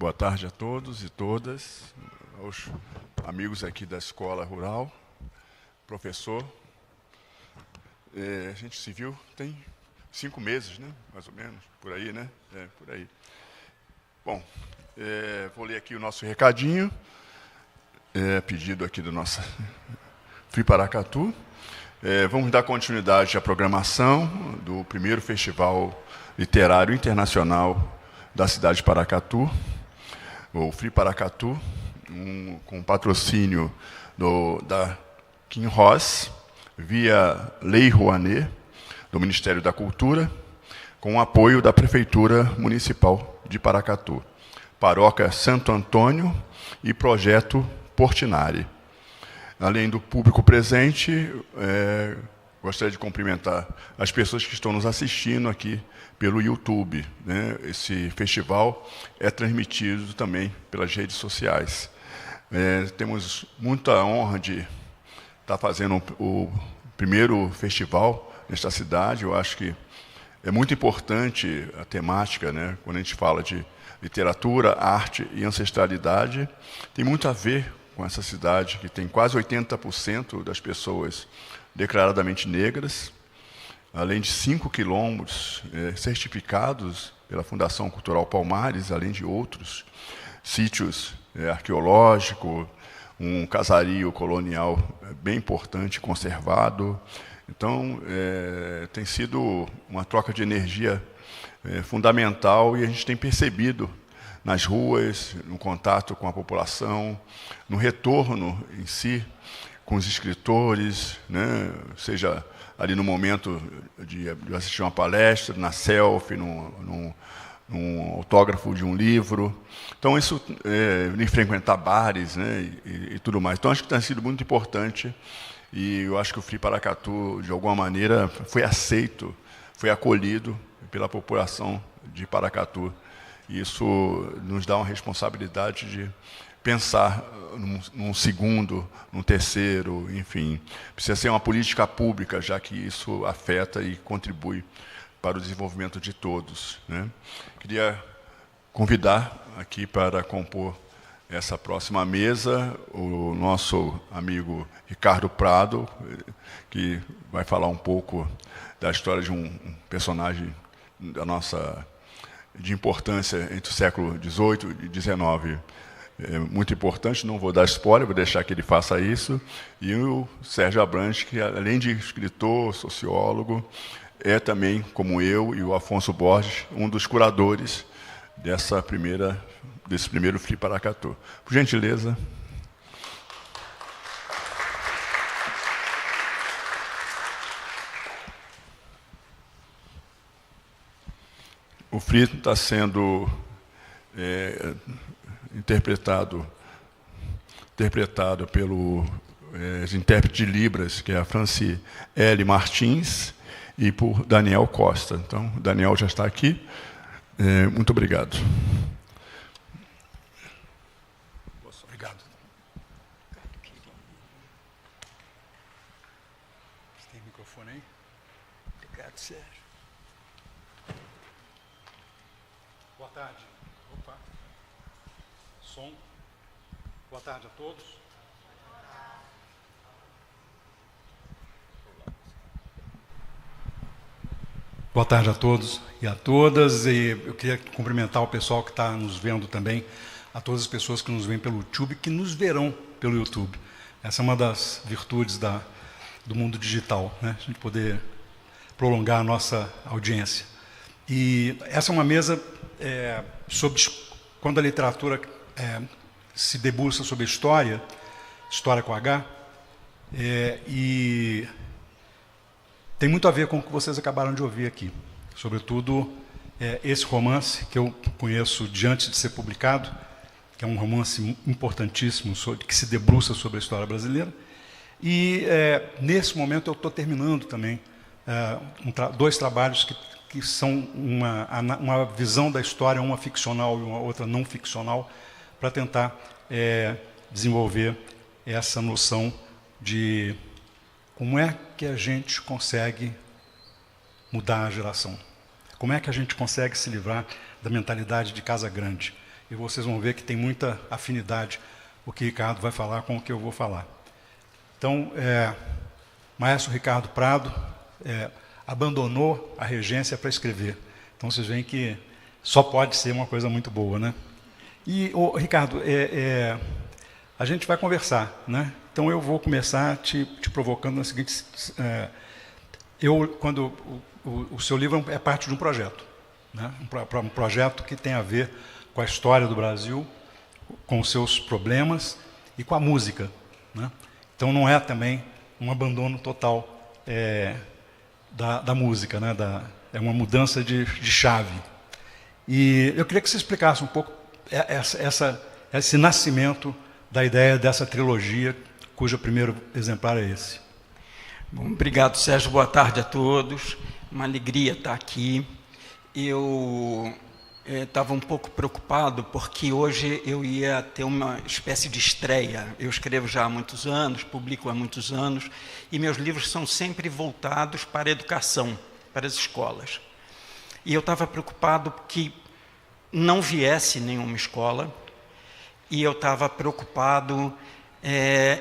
Boa tarde a todos e todas, aos amigos aqui da Escola Rural, professor. A gente se viu tem 5 meses, né? Mais ou menos, por aí, né? Por aí. Bom, vou ler aqui o nosso recadinho, pedido aqui do nosso Free Paracatu. Vamos dar continuidade à programação do primeiro Festival Literário Internacional da cidade de Paracatu, o Free Paracatu, com patrocínio da Kim Ross, via Lei Rouanet, do Ministério da Cultura, com o apoio da Prefeitura Municipal de Paracatu, Paróquia Santo Antônio e Projeto Portinari. Além do público presente, gostaria de cumprimentar as pessoas que estão nos assistindo aqui pelo YouTube, né? Esse festival é transmitido também pelas redes sociais. Temos muita honra de estar fazendo o primeiro festival nesta cidade. Eu acho que é muito importante a temática, né? Quando a gente fala de literatura, arte e ancestralidade, tem muito a ver com essa cidade que tem quase 80% das pessoas declaradamente negras, além de 5 quilombos certificados pela Fundação Cultural Palmares, além de outros sítios arqueológicos, um casario colonial bem importante, conservado. Então, tem sido uma troca de energia fundamental e a gente tem percebido nas ruas, no contato com a população, no retorno em si com os escritores, né? Seja ali no momento de assistir uma palestra, na selfie, num autógrafo de um livro. Então, isso, em frequentar bares, né? e tudo mais. Então, acho que tem sido muito importante e eu acho que o Free Paracatu, de alguma maneira, foi aceito, foi acolhido pela população de Paracatu. Isso nos dá uma responsabilidade de pensar num segundo, num terceiro, enfim. Precisa ser uma política pública, já que isso afeta e contribui para o desenvolvimento de todos, né? Queria convidar aqui para compor essa próxima mesa o nosso amigo Ricardo Prado, que vai falar um pouco da história de um personagem de importância entre o século XVIII e XIX. Muito importante, não vou dar spoiler, vou deixar que ele faça isso. E o Sérgio Abrantes, que além de escritor, sociólogo, é também, como eu e o Afonso Borges, um dos curadores desse primeiro Free Paracatu. Por gentileza. O Free está sendo interpretado pelo intérprete de Libras, que é a Franci L. Martins, e por Daniel Costa. Então, o Daniel já está aqui. Muito obrigado. Obrigado. Você tem microfone aí? Obrigado, Sérgio. Boa tarde. Opa. Som. Boa tarde a todos. Boa tarde a todos e a todas. E eu queria cumprimentar o pessoal que está nos vendo também, a todas as pessoas que nos veem pelo YouTube, que nos verão pelo YouTube. Essa é uma das virtudes do mundo digital, né? A gente poder prolongar a nossa audiência. E essa é uma mesa sobre quando a literatura se debruça sobre a história com H, e tem muito a ver com o que vocês acabaram de ouvir aqui. Sobretudo, esse romance, que eu conheço de antes de ser publicado, que é um romance importantíssimo, que se debruça sobre a história brasileira. E, nesse momento, eu estou terminando também 2 trabalhos que são uma visão da história, uma ficcional e uma outra não ficcional, para tentar desenvolver essa noção de como é que a gente consegue mudar a geração. Como é que a gente consegue se livrar da mentalidade de casa grande e vocês vão ver que tem muita afinidade o que Ricardo vai falar com o que eu vou falar. Então, Maestro Ricardo Prado abandonou a regência para escrever. Então, vocês veem que só pode ser uma coisa muito boa, né? E, Ricardo, a gente vai conversar, né? Então, eu vou começar te provocando na seguinte... quando o seu livro é parte de um projeto, né? Um projeto que tem a ver com a história do Brasil, com os seus problemas e com a música, né? Então, não é também um abandono total da música, né? É uma mudança de chave. E eu queria que você explicasse um pouco esse nascimento da ideia dessa trilogia, cujo primeiro exemplar é esse. Bom, obrigado, Sérgio. Boa tarde a todos. Uma alegria estar aqui. Eu estava um pouco preocupado porque hoje eu ia ter uma espécie de estreia. Eu escrevo já há muitos anos, publico há muitos anos, e meus livros são sempre voltados para a educação, para as escolas. E eu estava preocupado que não viesse nenhuma escola, e eu estava preocupado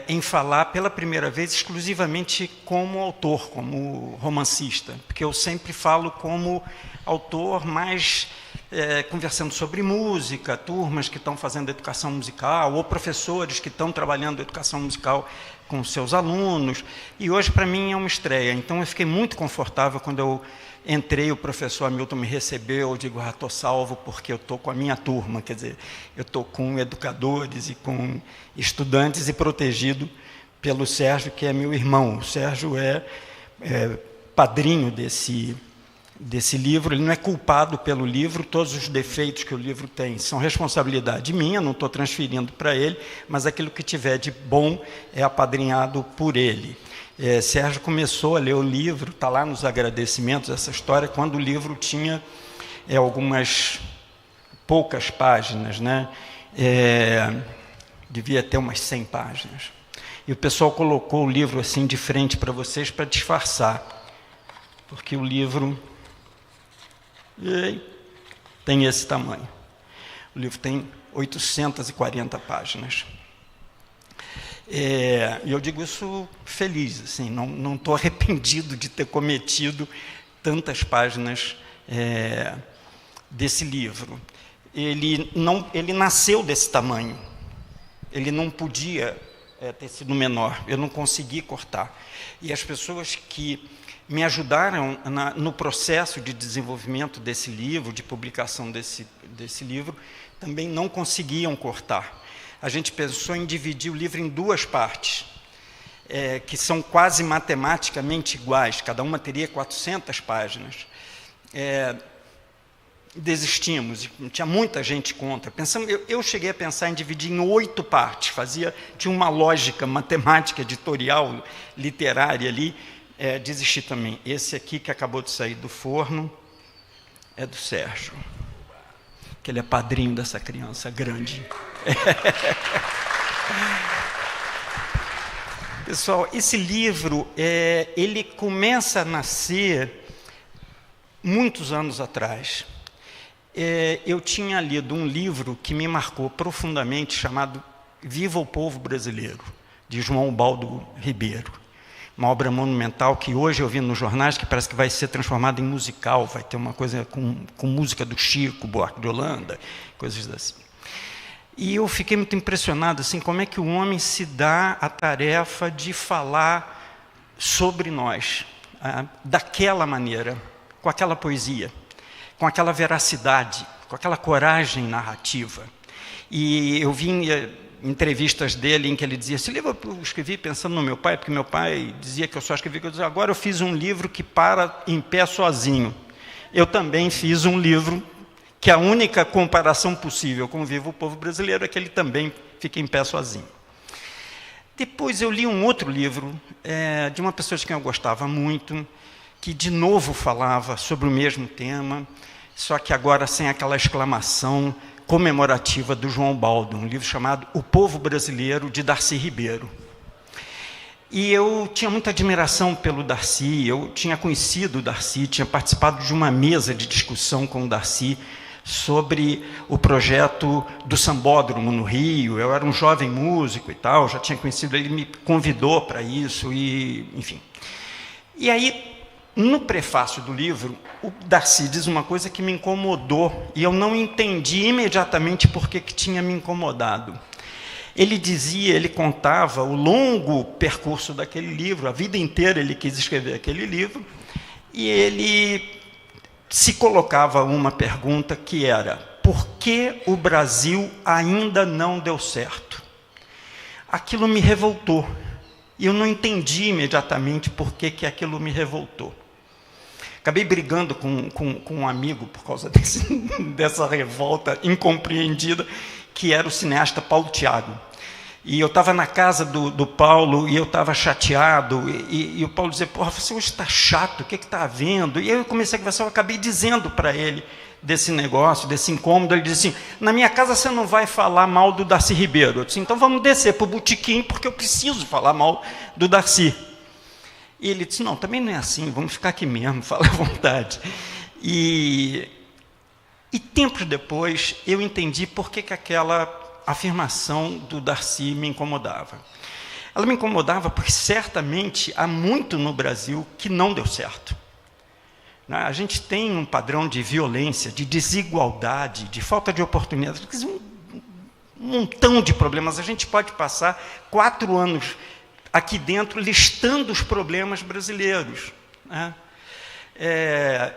em falar pela primeira vez exclusivamente como autor, como romancista, porque eu sempre falo como autor, mais conversando sobre música, turmas que estão fazendo educação musical, ou professores que estão trabalhando educação musical com seus alunos, e hoje para mim é uma estreia, então eu fiquei muito confortável quando eu entrei, o professor Hamilton me recebeu, eu digo, estou salvo porque eu estou com a minha turma, quer dizer, eu estou com educadores e com estudantes e protegido pelo Sérgio, que é meu irmão. O Sérgio é padrinho desse livro, ele não é culpado pelo livro, todos os defeitos que o livro tem são responsabilidade minha, não estou transferindo para ele, mas aquilo que tiver de bom é apadrinhado por ele. Sérgio começou a ler o livro, está lá nos agradecimentos, essa história, quando o livro tinha algumas poucas páginas, né? Devia ter umas 100 páginas. E o pessoal colocou o livro assim de frente para vocês para disfarçar, porque o livro tem esse tamanho. O livro tem 840 páginas. E eu digo isso feliz, assim, não estou arrependido de ter cometido tantas páginas desse livro. Ele nasceu desse tamanho, ele não podia ter sido menor, eu não consegui cortar. E as pessoas que me ajudaram no processo de desenvolvimento desse livro, de publicação desse livro, também não conseguiam cortar. A gente pensou em dividir o livro em duas partes, que são quase matematicamente iguais, cada uma teria 400 páginas. Desistimos, tinha muita gente contra. Eu cheguei a pensar em dividir em 8 partes, tinha uma lógica matemática, editorial, literária ali, desisti também. Esse aqui, que acabou de sair do forno, é do Sérgio, que ele é padrinho dessa criança grande. Pessoal, esse livro, ele começa a nascer muitos anos atrás. Eu tinha lido um livro que me marcou profundamente, chamado Viva o Povo Brasileiro, de João Ubaldo Ribeiro. Uma obra monumental que hoje eu vi nos jornais, que parece que vai ser transformada em musical, vai ter uma coisa com música do Chico Buarque de Holanda, coisas assim. E eu fiquei muito impressionado, assim, como é que o homem se dá a tarefa de falar sobre nós, daquela maneira, com aquela poesia, com aquela veracidade, com aquela coragem narrativa. E eu vi entrevistas dele em que ele dizia, esse livro eu escrevi pensando no meu pai, porque meu pai dizia que eu só escrevi, que eu dizia, agora eu fiz um livro que para em pé sozinho. Eu também fiz um livro que a única comparação possível com o Viva o Povo Brasileiro é que ele também fica em pé sozinho. Depois eu li um outro livro de uma pessoa de quem eu gostava muito, que de novo falava sobre o mesmo tema, só que agora sem aquela exclamação comemorativa do João Ubaldo, um livro chamado O Povo Brasileiro, de Darcy Ribeiro. E eu tinha muita admiração pelo Darcy, eu tinha conhecido o Darcy, tinha participado de uma mesa de discussão com o Darcy sobre o projeto do Sambódromo no Rio. Eu era um jovem músico e tal, já tinha conhecido, ele me convidou para isso, e enfim. E aí, no prefácio do livro, o Darcy diz uma coisa que me incomodou, e eu não entendi imediatamente por que tinha me incomodado. Ele contava o longo percurso daquele livro, a vida inteira ele quis escrever aquele livro, e ele se colocava uma pergunta que era: por que o Brasil ainda não deu certo? Aquilo me revoltou, e eu não entendi imediatamente por que aquilo me revoltou. Acabei brigando com um amigo por causa dessa revolta incompreendida, que era o cineasta Paulo Thiago. E eu estava na casa do Paulo, e eu estava chateado, e o Paulo dizia: porra, você hoje está chato, o que está havendo? E aí eu comecei a conversar, eu acabei dizendo para ele desse negócio, desse incômodo. Ele disse assim: na minha casa você não vai falar mal do Darcy Ribeiro. Eu disse: então vamos descer para o botequim, porque eu preciso falar mal do Darcy. E ele disse: não, também não é assim, vamos ficar aqui mesmo, fala à vontade. E tempos depois eu entendi por que aquela afirmação do Darcy me incomodava. Ela me incomodava porque certamente há muito no Brasil que não deu certo. A gente tem um padrão de violência, de desigualdade, de falta de oportunidade, um montão de problemas. A gente pode passar 4 anos aqui dentro listando os problemas brasileiros, né?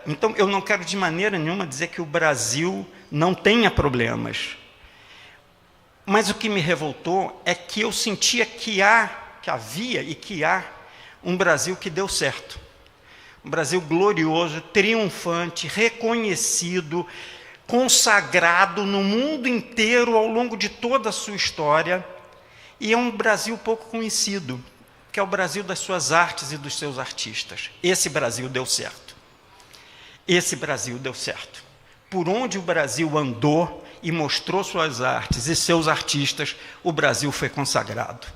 Então, eu não quero de maneira nenhuma dizer que o Brasil não tenha problemas, mas o que me revoltou é que eu sentia que havia e que há um Brasil que deu certo, um Brasil glorioso, triunfante, reconhecido, consagrado no mundo inteiro ao longo de toda a sua história. E é um Brasil pouco conhecido, que é o Brasil das suas artes e dos seus artistas. Esse Brasil deu certo. Esse Brasil deu certo. Por onde o Brasil andou e mostrou suas artes e seus artistas, o Brasil foi consagrado.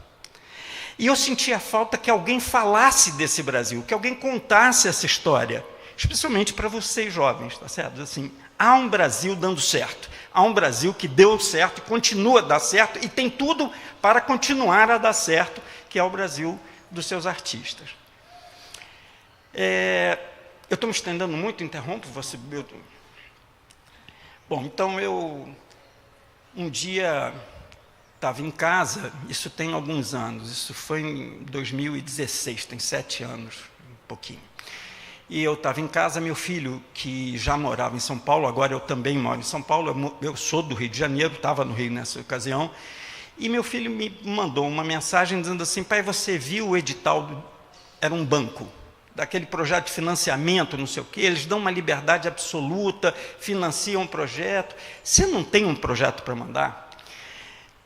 E eu sentia falta que alguém falasse desse Brasil, que alguém contasse essa história, especialmente para vocês jovens, tá certo? Assim, há um Brasil dando certo. Há um Brasil que deu certo, continua a dar certo, e tem tudo para continuar a dar certo, que é o Brasil dos seus artistas. Eu estou me estendendo muito, interrompo você. Bom, então um dia estava em casa, isso tem alguns anos, isso foi em 2016, tem 7 anos, um pouquinho. E eu estava em casa, meu filho, que já morava em São Paulo, agora eu também moro em São Paulo, eu sou do Rio de Janeiro, estava no Rio nessa ocasião, e meu filho me mandou uma mensagem dizendo assim: pai, você viu o edital, era um banco, daquele projeto de financiamento, não sei o quê, eles dão uma liberdade absoluta, financiam um projeto, você não tem um projeto para mandar?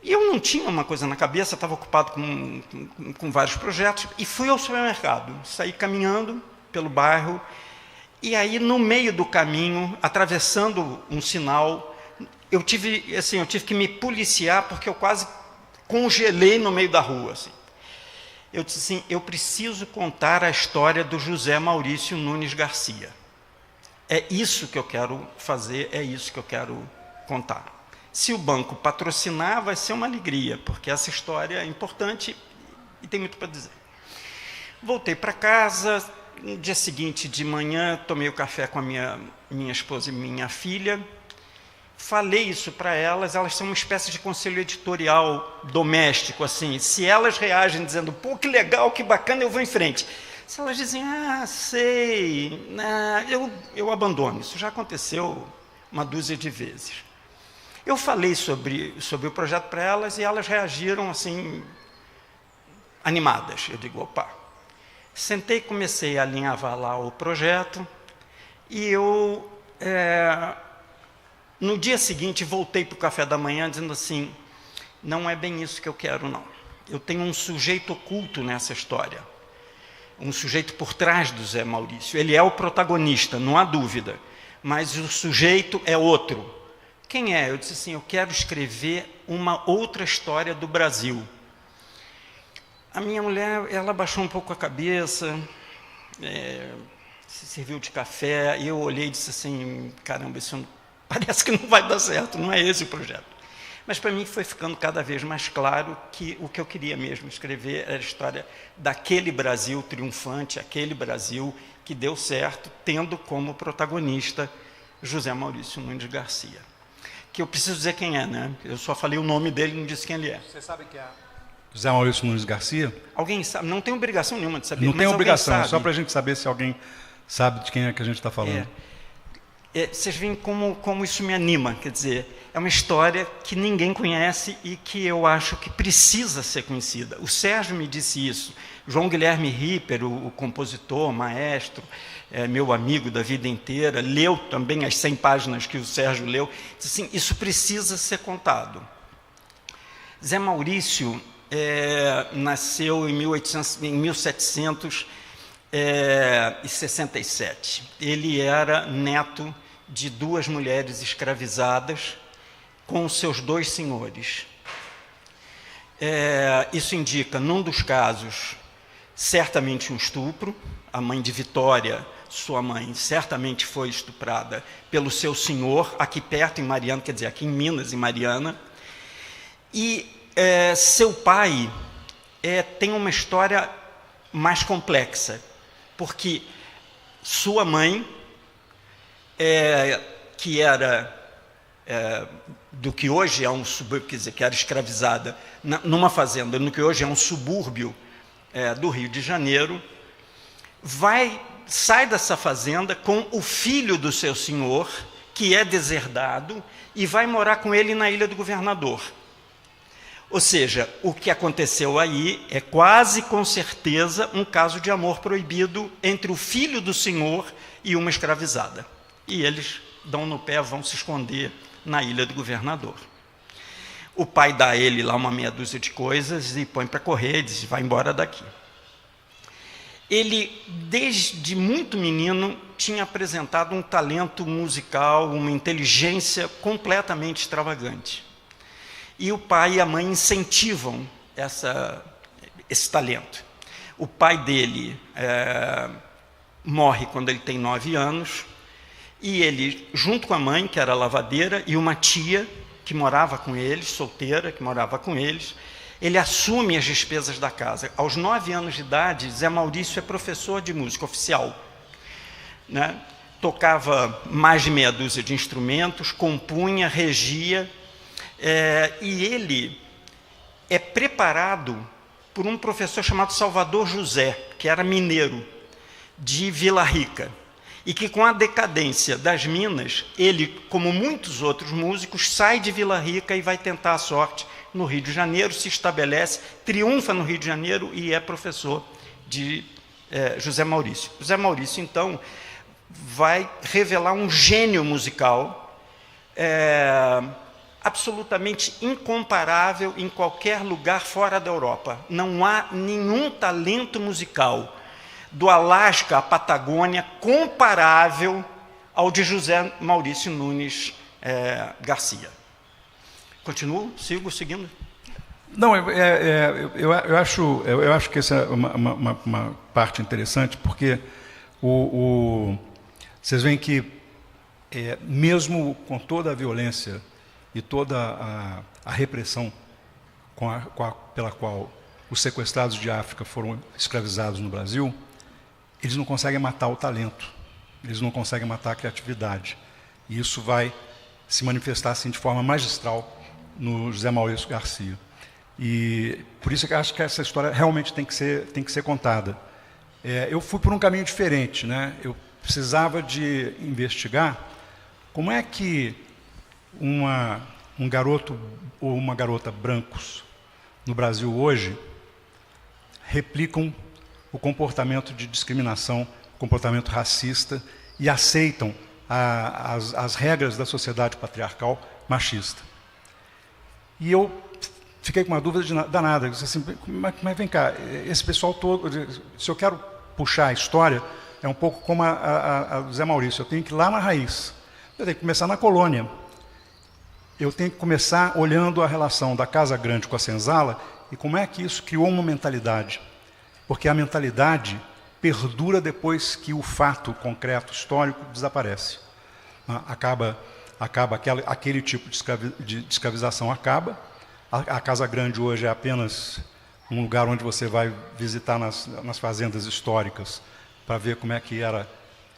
E eu não tinha uma coisa na cabeça, estava ocupado com vários projetos, e fui ao supermercado, saí caminhando pelo bairro, e aí no meio do caminho, atravessando um sinal, eu tive que me policiar, porque eu quase congelei no meio da rua. Assim. Eu disse assim: eu preciso contar a história do José Maurício Nunes Garcia. É isso que eu quero fazer, é isso que eu quero contar. Se o banco patrocinar, vai ser uma alegria, porque essa história é importante e tem muito para dizer. Voltei para casa. No dia seguinte, de manhã, tomei o café com a minha esposa e minha filha, falei isso para elas são uma espécie de conselho editorial doméstico, assim, se elas reagem dizendo: pô, que legal, que bacana, eu vou em frente. Se elas dizem: ah, sei, eu abandono. Isso já aconteceu uma dúzia de vezes. Eu falei sobre o projeto para elas e elas reagiram, assim, animadas. Eu digo: opa. Sentei e comecei a alinhavar lá o projeto, e eu, no dia seguinte, voltei para o café da manhã dizendo assim: não é bem isso que eu quero, não. Eu tenho um sujeito oculto nessa história, um sujeito por trás do Zé Maurício. Ele é o protagonista, não há dúvida, mas o sujeito é outro. Quem é? Eu disse assim: eu quero escrever uma outra história do Brasil. A minha mulher, ela baixou um pouco a cabeça, se serviu de café, e eu olhei e disse assim: caramba, isso parece que não vai dar certo, não é esse o projeto. Mas para mim foi ficando cada vez mais claro que o que eu queria mesmo escrever era a história daquele Brasil triunfante, aquele Brasil que deu certo, tendo como protagonista José Maurício Nunes Garcia. Que eu preciso dizer quem é, né? Eu só falei o nome dele e não disse quem ele é. Vocês sabem quem é José Maurício Nunes Garcia? Alguém sabe? Não tem obrigação nenhuma de saber. Não tem obrigação, sabe. Só para a gente saber se alguém sabe de quem é que a gente está falando. Vocês veem como isso me anima, quer dizer, é uma história que ninguém conhece e que eu acho que precisa ser conhecida. O Sérgio me disse isso, João Guilherme Ripper, o compositor, maestro, meu amigo da vida inteira, leu também as 100 páginas que o Sérgio leu, disse assim, isso precisa ser contado. Zé Maurício nasceu em 1767. Ele era neto de 2 mulheres escravizadas com seus 2 senhores. Isso indica, num dos casos, certamente um estupro. A mãe de Vitória, sua mãe, certamente foi estuprada pelo seu senhor, aqui perto em Mariana, quer dizer, aqui em Minas, em Mariana. E seu pai tem uma história mais complexa, porque sua mãe, que era do que hoje é um subúrbio, quer dizer, que era escravizada numa fazenda, no que hoje é um subúrbio do Rio de Janeiro, sai dessa fazenda com o filho do seu senhor, que é deserdado, e vai morar com ele na Ilha do Governador. Ou seja, o que aconteceu aí é quase com certeza um caso de amor proibido entre o filho do senhor e uma escravizada. E eles dão no pé, vão se esconder na Ilha do Governador. O pai dá a ele lá uma meia dúzia de coisas e põe para correr e diz, vai embora daqui. Ele, desde muito menino, tinha apresentado um talento musical, uma inteligência completamente extravagante. E o pai e a mãe incentivam esse talento. O pai dele morre quando ele tem 9 anos, e ele, junto com a mãe, que era lavadeira, e uma tia que morava com eles, solteira, que morava com eles, ele assume as despesas da casa. Aos 9 anos de idade, Zé Maurício é professor de música oficial, né? Tocava mais de meia dúzia de instrumentos, compunha, regia, e ele é preparado por um professor chamado Salvador José, que era mineiro, de Vila Rica, e que, com a decadência das Minas, ele, como muitos outros músicos, sai de Vila Rica e vai tentar a sorte no Rio de Janeiro, se estabelece, triunfa no Rio de Janeiro e é professor de José Maurício. José Maurício, então, vai revelar um gênio musical absolutamente incomparável em qualquer lugar fora da Europa. Não há nenhum talento musical do Alasca à Patagônia comparável ao de José Maurício Nunes Garcia. Continuo? Sigo seguindo? Não, eu acho que essa é uma parte interessante, porque vocês veem que, mesmo com toda a violência e toda a repressão pela qual os sequestrados de África foram escravizados no Brasil, eles não conseguem matar o talento, eles não conseguem matar a criatividade. E isso vai se manifestar assim, de forma magistral no José Maurício Garcia. E por isso que eu acho que essa história realmente tem que ser contada. Eu fui por um caminho diferente, né? Eu precisava de investigar como é que um garoto ou uma garota brancos no Brasil hoje replicam o comportamento de discriminação, o comportamento racista, e aceitam as regras da sociedade patriarcal machista. E eu fiquei com uma dúvida danada. Eu disse assim, mas vem cá, esse pessoal todo, se eu quero puxar a história, é um pouco como a Zé Maurício, eu tenho que ir lá na raiz. Eu tenho que começar na colônia. Eu tenho que começar olhando a relação da Casa Grande com a senzala e como é que isso criou uma mentalidade. Porque a mentalidade perdura depois que o fato concreto, histórico, desaparece. Acaba acaba aquele tipo de escravização acaba. A Casa Grande hoje é apenas um lugar onde você vai visitar nas fazendas históricas para ver como é que era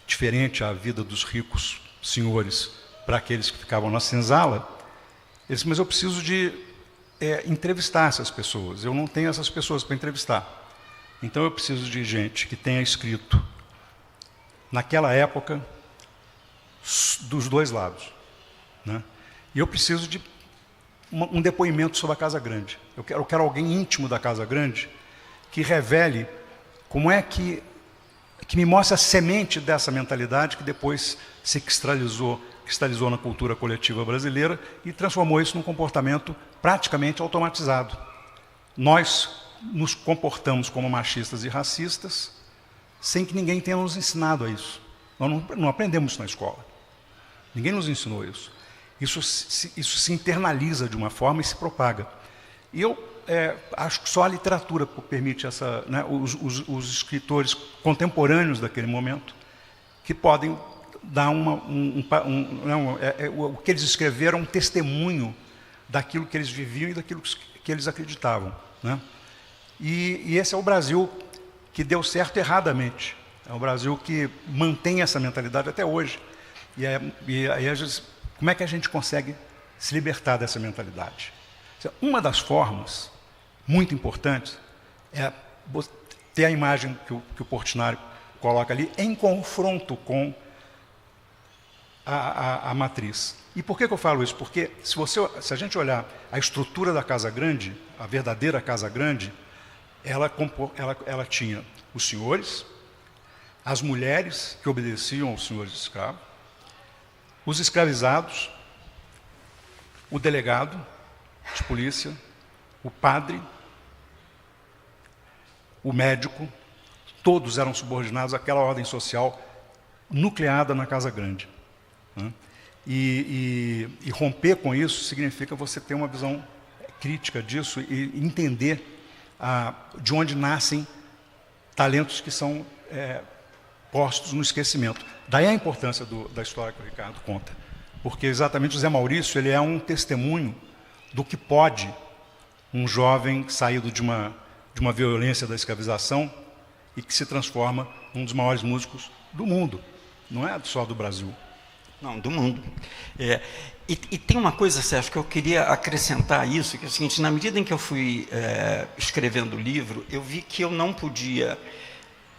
diferente a vida dos ricos senhores para aqueles que ficavam na senzala. Ele disse, mas eu preciso de entrevistar essas pessoas. Eu não tenho essas pessoas para entrevistar. Então eu preciso de gente que tenha escrito, naquela época, dos dois lados. Né? E eu preciso de um depoimento sobre a Casa Grande. Eu quero alguém íntimo da Casa Grande que revele como é que me mostre a semente dessa mentalidade que depois se cristalizou na cultura coletiva brasileira e transformou isso num comportamento praticamente automatizado. Nós nos comportamos como machistas e racistas sem que ninguém tenha nos ensinado a isso. Nós não aprendemos isso na escola. Ninguém nos ensinou isso. Isso se internaliza de uma forma e se propaga. E eu acho que só a literatura permite essa, né, os escritores contemporâneos daquele momento que podem dar o que eles escreveram, um testemunho daquilo que eles viviam e daquilo que eles acreditavam. Né? E esse é o Brasil que deu certo erradamente. É o Brasil que mantém essa mentalidade até hoje. E aí, às vezes, como é que a gente consegue se libertar dessa mentalidade? Uma das formas muito importantes é ter a imagem que o Portinari coloca ali em confronto com a matriz. E por que eu falo isso? Porque se a gente olhar a estrutura da Casa Grande, a verdadeira Casa Grande, ela tinha os senhores, as mulheres que obedeciam aos senhores escravos, os escravizados, o delegado de polícia, o padre, o médico, todos eram subordinados àquela ordem social nucleada na Casa Grande. Né? E romper com isso significa você ter uma visão crítica disso e entender de onde nascem talentos que são postos no esquecimento. Daí a importância da história que o Ricardo conta. Porque exatamente o Zé Maurício ele é um testemunho do que pode um jovem saído de uma violência da escravização e que se transforma num dos maiores músicos do mundo. Não é só do Brasil. Não, do mundo. E tem uma coisa, Sérgio, que eu queria acrescentar a isso, que é o seguinte, na medida em que eu fui escrevendo o livro, eu vi que eu não podia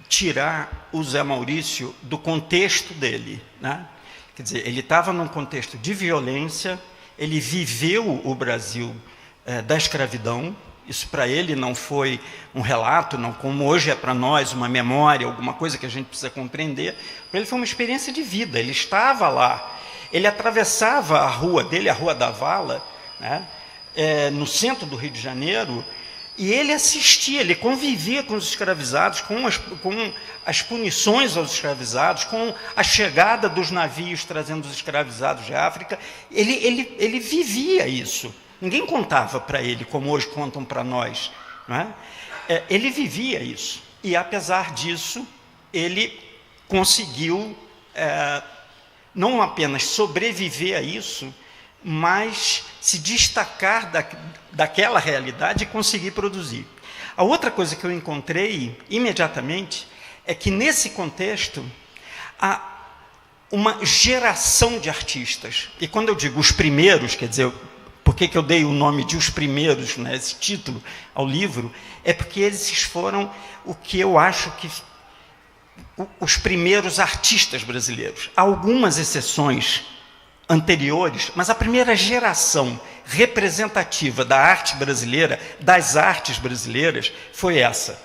tirar o Zé Maurício do contexto dele. Né? Quer dizer, ele estava num contexto de violência, ele viveu o Brasil da escravidão, isso para ele não foi um relato, não como hoje é para nós uma memória, alguma coisa que a gente precisa compreender, para ele foi uma experiência de vida, ele estava lá, ele atravessava a rua dele, a Rua da Vala, né, no centro do Rio de Janeiro, e ele assistia, ele convivia com os escravizados, com as punições aos escravizados, com a chegada dos navios trazendo os escravizados de África, ele vivia isso. Ninguém contava para ele, como hoje contam para nós. Não é? Ele vivia isso. E, apesar disso, ele conseguiu não apenas sobreviver a isso, mas se destacar daquela realidade e conseguir produzir. A outra coisa que eu encontrei imediatamente é que, nesse contexto, há uma geração de artistas. E quando eu digo os primeiros, quer dizer, por que eu dei o nome de Os Primeiros, né, esse título, ao livro, é porque eles foram o que eu acho que os primeiros artistas brasileiros. Há algumas exceções anteriores, mas a primeira geração representativa da arte brasileira, das artes brasileiras, foi essa.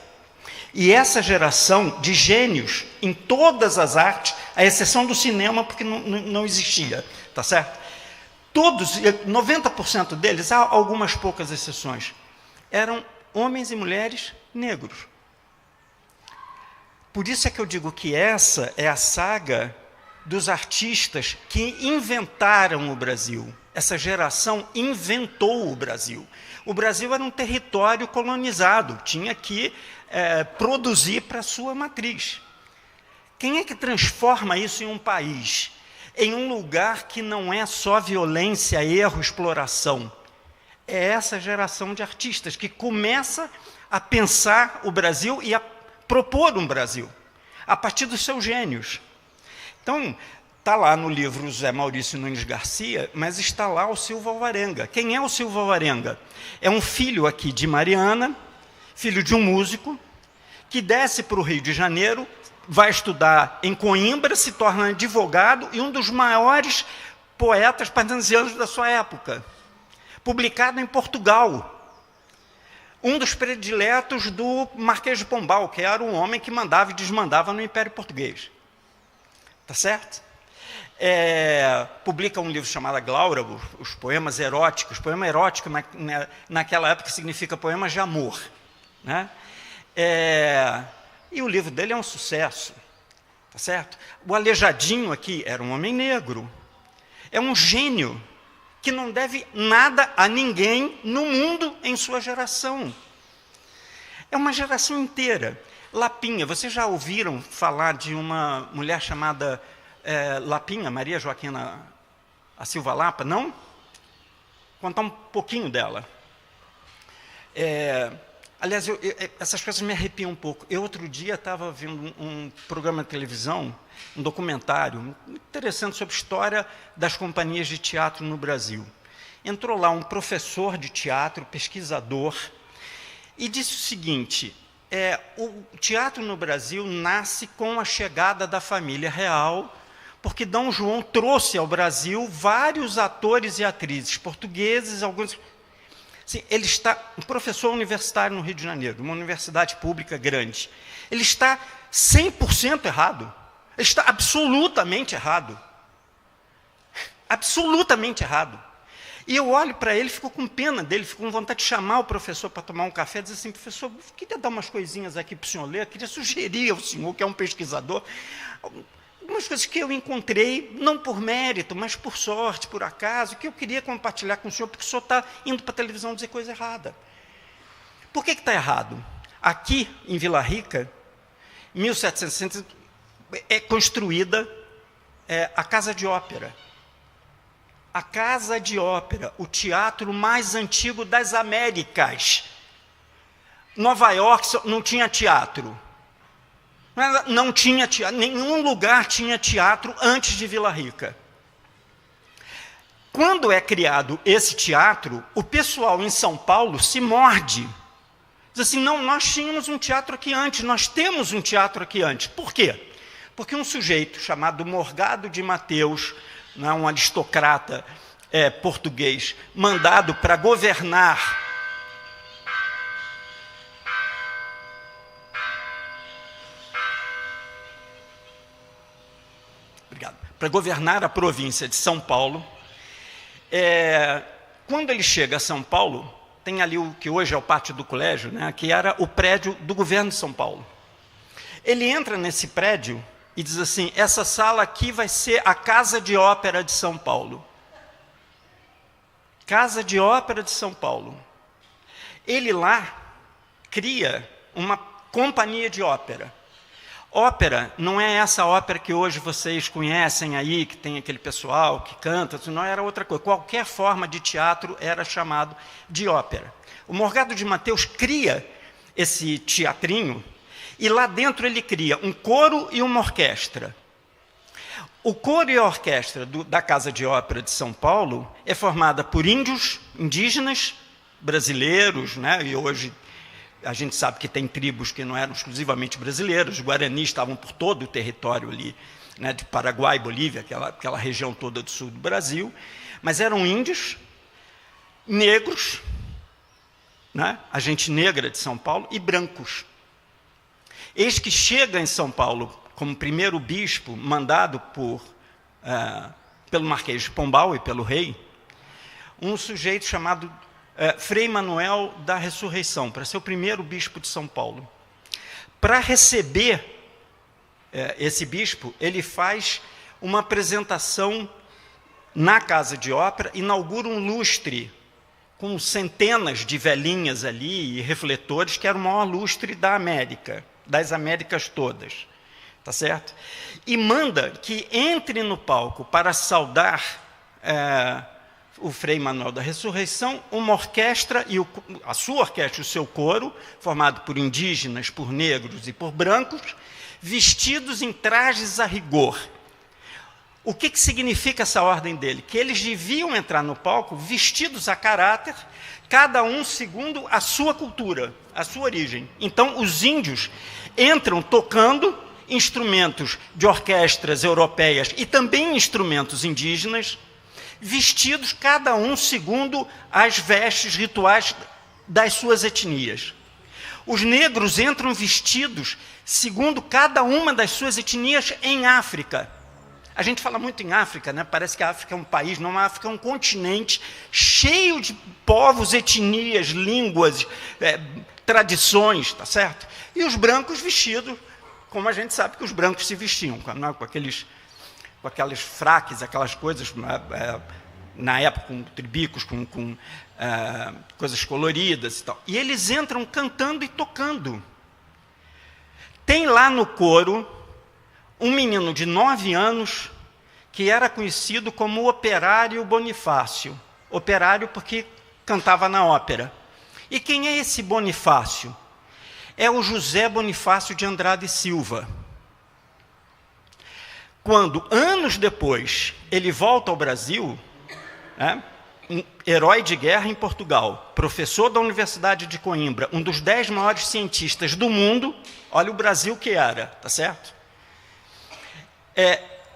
E essa geração de gênios em todas as artes, à exceção do cinema, porque não existia, tá certo? Todos, 90% deles, há algumas poucas exceções, eram homens e mulheres negros. Por isso é que eu digo que essa é a saga dos artistas que inventaram o Brasil. Essa geração inventou o Brasil. O Brasil era um território colonizado, tinha que produzir para a sua matriz. Quem é que transforma isso em um país? em um lugar que não é só violência, erro, exploração. É essa geração de artistas que começa a pensar o Brasil e a propor um Brasil, a partir dos seus gênios. Então, está lá no livro José Maurício Nunes Garcia, mas está lá o Silva Alvarenga. Quem é o Silva Alvarenga? É um filho aqui de Mariana, filho de um músico, que desce para o Rio de Janeiro, vai estudar em Coimbra, se torna advogado e um dos maiores poetas parnasianos da sua época, publicado em Portugal. Um dos prediletos do Marquês de Pombal, que era um homem que mandava e desmandava no Império Português. Tá certo? Publica um livro chamado Glaura, os poemas eróticos. Poema erótico, naquela época, significa poemas de amor. Né? E o livro dele é um sucesso. Tá certo? O Aleijadinho aqui era um homem negro. É um gênio que não deve nada a ninguém no mundo em sua geração. É uma geração inteira. Lapinha, vocês já ouviram falar de uma mulher chamada Lapinha, Maria Joaquina a Silva Lapa? Não? Vou contar um pouquinho dela. Aliás, essas coisas me arrepiam um pouco. Eu, outro dia, estava vendo um programa de televisão, um documentário muito interessante sobre a história das companhias de teatro no Brasil. Entrou lá um professor de teatro, pesquisador, e disse o seguinte: o teatro no Brasil nasce com a chegada da família real, porque Dom João trouxe ao Brasil vários atores e atrizes portugueses, alguns... Sim, ele está, um professor universitário no Rio de Janeiro, uma universidade pública grande. Ele está 100% errado. Ele está absolutamente errado. Absolutamente errado. E eu olho para ele, fico com pena dele, fico com vontade de chamar o professor para tomar um café e dizer assim: professor, eu queria dar umas coisinhas aqui para o senhor ler, eu queria sugerir ao senhor, que é um pesquisador, algumas coisas que eu encontrei, não por mérito, mas por sorte, por acaso, que eu queria compartilhar com o senhor, porque o senhor está indo para a televisão dizer coisa errada. Por que está errado? Aqui, em Vila Rica, em 1760, é construída a Casa de Ópera. A Casa de Ópera, o teatro mais antigo das Américas. Nova York não tinha teatro. Não tinha teatro, nenhum lugar tinha teatro antes de Vila Rica. Quando é criado esse teatro, o pessoal em São Paulo se morde. Diz assim: não, nós tínhamos um teatro aqui antes, nós temos um teatro aqui antes. Por quê? Porque um sujeito chamado Morgado de Mateus, um aristocrata português, mandado para governar a província de São Paulo. Quando ele chega a São Paulo, tem ali o que hoje é o pátio do colégio, né, que era o prédio do governo de São Paulo. Ele entra nesse prédio e diz assim: essa sala aqui vai ser a Casa de Ópera de São Paulo. Casa de Ópera de São Paulo. Ele lá cria uma companhia de ópera. Ópera não é essa ópera que hoje vocês conhecem aí, que tem aquele pessoal que canta, não, era outra coisa. Qualquer forma de teatro era chamado de ópera. O Morgado de Mateus cria esse teatrinho e lá dentro ele cria um coro e uma orquestra. O coro e a orquestra da Casa de Ópera de São Paulo é formada por índios, indígenas, brasileiros, né, e hoje a gente sabe que tem tribos que não eram exclusivamente brasileiras, os guaranis estavam por todo o território ali, né, de Paraguai, Bolívia, aquela região toda do sul do Brasil, mas eram índios, negros, né, a gente negra de São Paulo, e brancos. Eis que chega em São Paulo, como primeiro bispo, mandado pelo Marquês de Pombal e pelo rei, um sujeito chamado Frei Manuel da Ressurreição, para ser o primeiro bispo de São Paulo. Para receber esse bispo, ele faz uma apresentação na Casa de Ópera, inaugura um lustre com centenas de velinhas ali e refletores, que era o maior lustre da América, das Américas todas. tá certo? E manda que entre no palco para saudar o Frei Manuel da Ressurreição uma orquestra, e a sua orquestra e o seu coro, formado por indígenas, por negros e por brancos, vestidos em trajes a rigor. O que significa essa ordem dele? Que eles deviam entrar no palco vestidos a caráter, cada um segundo a sua cultura, a sua origem. Então, os índios entram tocando instrumentos de orquestras europeias e também instrumentos indígenas, vestidos cada um segundo as vestes rituais das suas etnias. Os negros entram vestidos segundo cada uma das suas etnias em África. A gente fala muito em África, né? Parece que a África é um país, não, a África é um continente cheio de povos, etnias, línguas, tradições, tá certo? E os brancos vestidos, como a gente sabe que os brancos se vestiam, com aqueles fraques, aquelas coisas, na época com tribicos, com coisas coloridas e tal. E eles entram cantando e tocando. Tem lá no coro um menino de 9 anos que era conhecido como Operário Bonifácio. Operário porque cantava na ópera. E quem é esse Bonifácio? É o José Bonifácio de Andrade e Silva. Quando, anos depois, ele volta ao Brasil, um herói de guerra em Portugal, professor da Universidade de Coimbra, um dos 10 maiores cientistas do mundo, olha o Brasil que era, tá certo?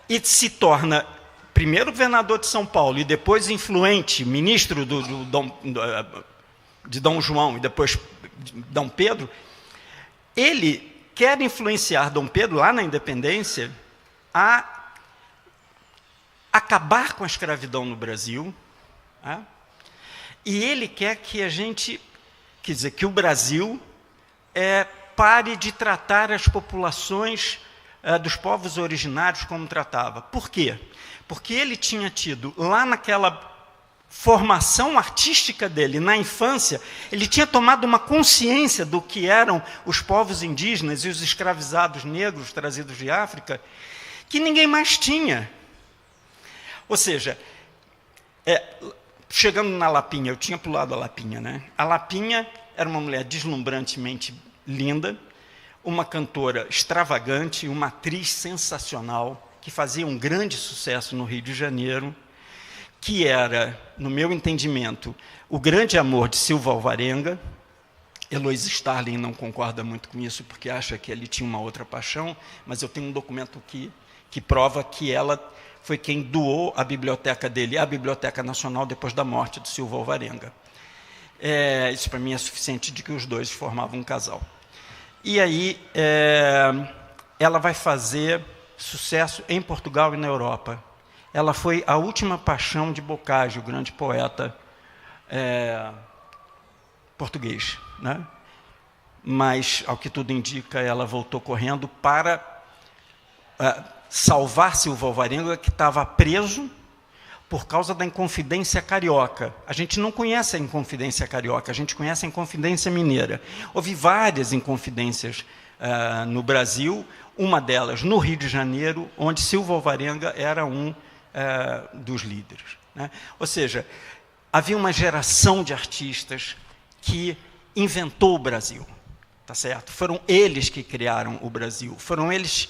E se torna primeiro governador de São Paulo e depois influente, ministro de Dom João e depois de Dom Pedro, ele quer influenciar Dom Pedro, lá na independência, a acabar com a escravidão no Brasil, e ele quer que que o Brasil pare de tratar as populações dos povos originários como tratava. Por quê? Porque ele tinha tido, lá naquela formação artística dele, na infância, ele tinha tomado uma consciência do que eram os povos indígenas e os escravizados negros trazidos de África, que ninguém mais tinha. Ou seja, chegando na Lapinha, eu tinha pulado a Lapinha, né? A Lapinha era uma mulher deslumbrantemente linda, uma cantora extravagante, uma atriz sensacional, que fazia um grande sucesso no Rio de Janeiro, que era, no meu entendimento, o grande amor de Silva Alvarenga. Eloise Starling não concorda muito com isso, porque acha que ele tinha uma outra paixão, mas eu tenho um documento que prova que ela foi quem doou a biblioteca dele à Biblioteca Nacional depois da morte de Silva Alvarenga. Isso, para mim, é suficiente de que os dois formavam um casal. E aí, ela vai fazer sucesso em Portugal e na Europa. Ela foi a última paixão de Boccaccio, o grande poeta português, né? Mas, ao que tudo indica, ela voltou correndo para salvar Silva Alvarenga, que estava preso por causa da Inconfidência Carioca. A gente não conhece a Inconfidência Carioca, a gente conhece a Inconfidência Mineira. Houve várias inconfidências no Brasil, uma delas no Rio de Janeiro, onde Silva Alvarenga era um dos líderes, né? Ou seja, havia uma geração de artistas que inventou o Brasil, tá certo? Foram eles que criaram o Brasil, foram eles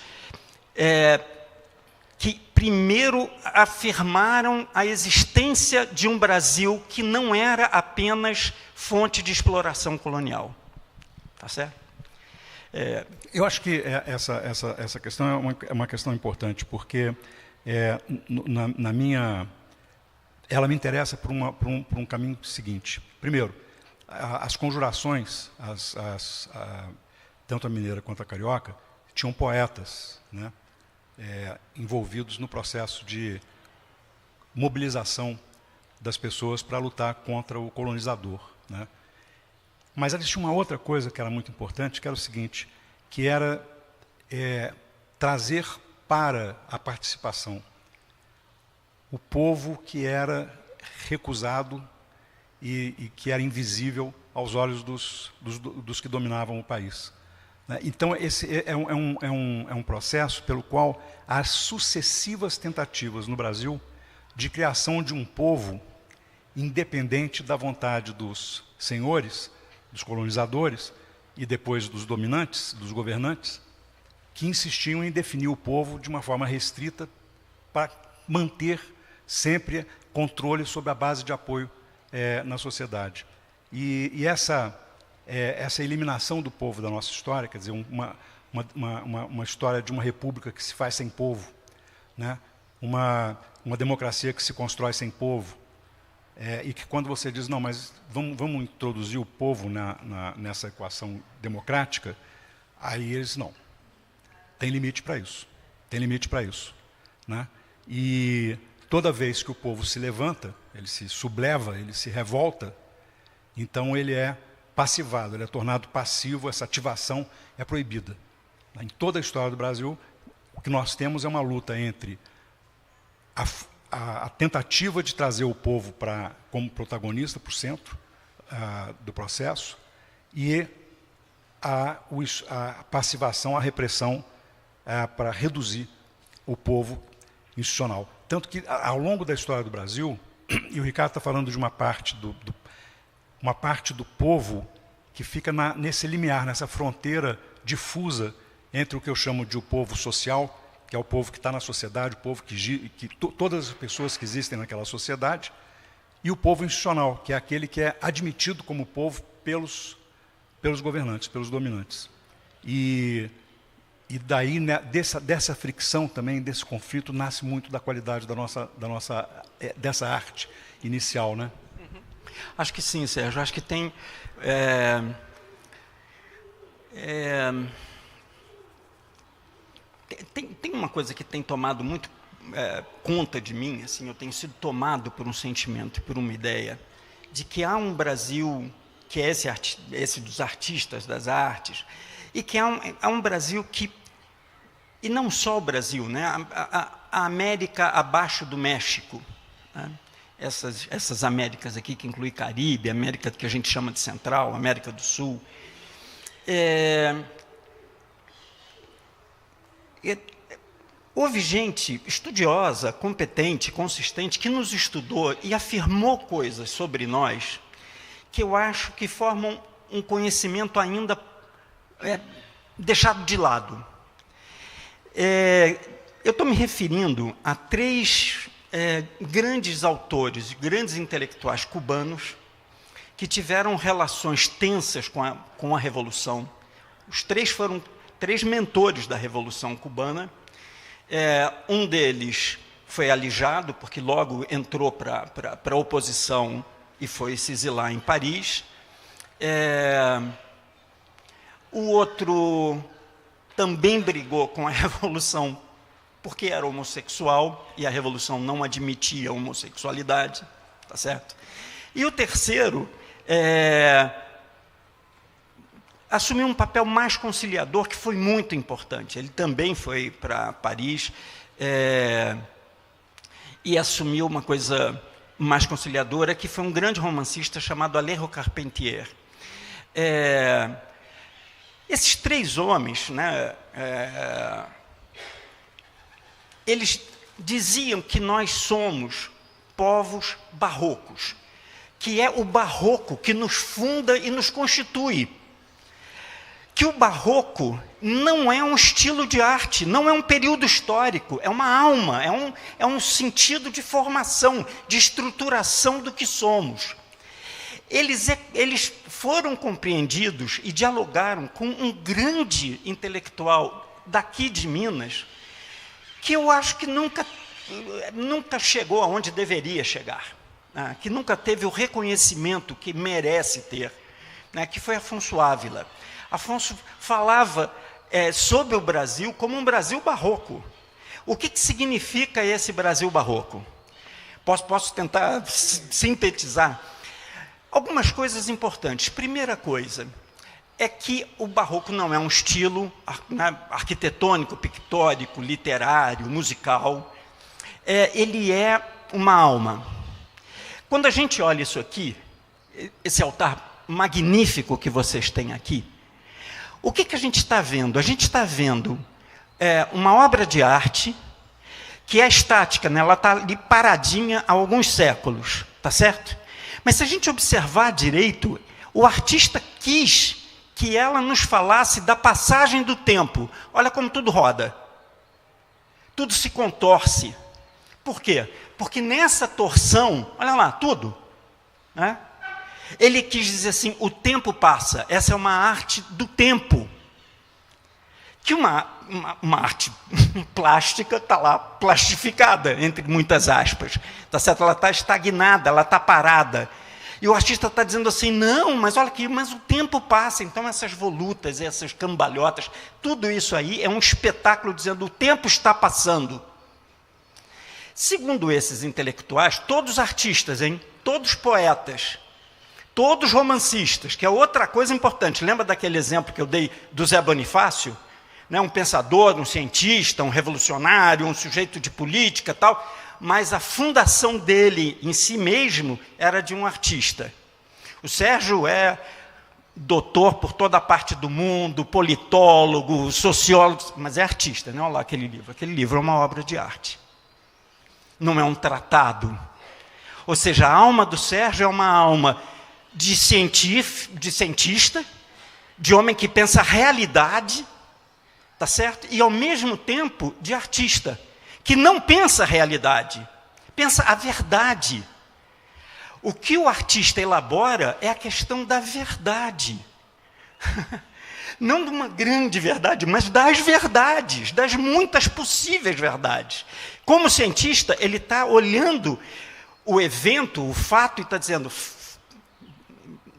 que primeiro afirmaram a existência de um Brasil que não era apenas fonte de exploração colonial, tá certo? Eu acho que essa questão é uma questão importante, porque ela me interessa por um caminho seguinte. Primeiro, as conjurações, tanto a mineira quanto a carioca, tinham poetas, né, envolvidos no processo de mobilização das pessoas para lutar contra o colonizador, né? Mas eles tinham uma outra coisa que era muito importante, que era o seguinte, que era trazer para a participação o povo que era recusado e que era invisível aos olhos dos que dominavam o país. Então, esse é um processo pelo qual as sucessivas tentativas no Brasil de criação de um povo independente da vontade dos senhores, dos colonizadores e depois dos dominantes, dos governantes, que insistiam em definir o povo de uma forma restrita para manter sempre controle sobre a base de apoio na sociedade. E essa eliminação do povo da nossa história, quer dizer, uma história de uma república que se faz sem povo, né? uma democracia que se constrói sem povo, e que quando você diz, não, mas vamos introduzir o povo nessa equação democrática, aí eles, não, tem limite para isso, né? E toda vez que o povo se levanta, ele se subleva, ele se revolta, então ele é passivado, ele é tornado passivo, essa ativação é proibida. Em toda a história do Brasil, o que nós temos é uma luta entre a tentativa de trazer o povo como protagonista para o centro do processo e a passivação, a repressão para reduzir o povo institucional. Tanto que, ao longo da história do Brasil, e o Ricardo está falando de uma parte do povo que fica nesse limiar, nessa fronteira difusa entre o que eu chamo de o povo social, que é o povo que está na sociedade, o povo todas as pessoas que existem naquela sociedade, e o povo institucional, que é aquele que é admitido como povo pelos governantes, pelos dominantes. E daí, né, dessa fricção também, desse conflito, nasce muito da qualidade dessa arte inicial, né? Acho que sim, Sérgio. Acho que tem uma coisa que tem tomado muito conta de mim, assim, eu tenho sido tomado por um sentimento, por uma ideia, de que há um Brasil que é esse dos artistas, das artes, e que há um Brasil que, e não só o Brasil, né, a América abaixo do México, né, essas Américas aqui, que inclui Caribe, América que a gente chama de Central, América do Sul, houve gente estudiosa, competente, consistente, que nos estudou e afirmou coisas sobre nós que eu acho que formam um conhecimento ainda deixado de lado. Eu estou me referindo a 3 grandes autores, grandes intelectuais cubanos que tiveram relações tensas com a Revolução. Os 3 foram 3 mentores da Revolução Cubana. Um deles foi alijado, porque logo entrou para a oposição e foi se exilar em Paris. O outro também brigou com a Revolução porque era homossexual e a Revolução não admitia a homossexualidade, tá certo? E o terceiro assumiu um papel mais conciliador, que foi muito importante. Ele também foi para Paris e assumiu uma coisa mais conciliadora, que foi um grande romancista chamado Alejo Carpentier. Esses 3 homens, né, eles diziam que nós somos povos barrocos, que é o barroco que nos funda e nos constitui. Que o barroco não é um estilo de arte, não é um período histórico, é uma alma, é um sentido de formação, de estruturação do que somos. Eles foram compreendidos e dialogaram com um grande intelectual daqui de Minas, que eu acho que nunca chegou aonde deveria chegar, né? Que nunca teve o reconhecimento que merece ter, né? Que foi Afonso Ávila. Afonso falava sobre o Brasil como um Brasil barroco. O que significa esse Brasil barroco? Posso tentar sintetizar? Algumas coisas importantes. Primeira coisa é que o barroco não é um estilo arquitetônico, pictórico, literário, musical. Ele é uma alma. Quando a gente olha isso aqui, esse altar magnífico que vocês têm aqui, O que a gente está vendo? A gente está vendo uma obra de arte que é estática, né? Ela está ali paradinha há alguns séculos, tá certo? Mas se a gente observar direito, o artista quis que ela nos falasse da passagem do tempo. Olha como tudo roda. Tudo se contorce. Por quê? Porque nessa torção, olha lá, tudo, né? Ele quis dizer assim, o tempo passa. Essa é uma arte do tempo. Que uma arte plástica está lá, plastificada, entre muitas aspas. Tá certo? Ela está estagnada, ela está parada. E o artista está dizendo assim, não, mas olha aqui, mas o tempo passa. Então essas volutas, essas cambalhotas, tudo isso aí é um espetáculo dizendo, o tempo está passando. Segundo esses intelectuais, todos artistas, hein? Todos poetas, todos romancistas, que é outra coisa importante. Lembra daquele exemplo que eu dei do Zé Bonifácio? Né? Um pensador, um cientista, um revolucionário, um sujeito de política, tal, mas a fundação dele em si mesmo era de um artista. O Sérgio é doutor por toda a parte do mundo, politólogo, sociólogo, mas é artista, né? Olha lá aquele livro. Aquele livro é uma obra de arte. Não é um tratado. Ou seja, a alma do Sérgio é uma alma de cientista, de homem que pensa a realidade, tá certo? E, ao mesmo tempo, de artista, que não pensa a realidade, pensa a verdade. O que o artista elabora é a questão da verdade. Não de uma grande verdade, mas das verdades, das muitas possíveis verdades. Como cientista, ele está olhando o evento, o fato, e está dizendo,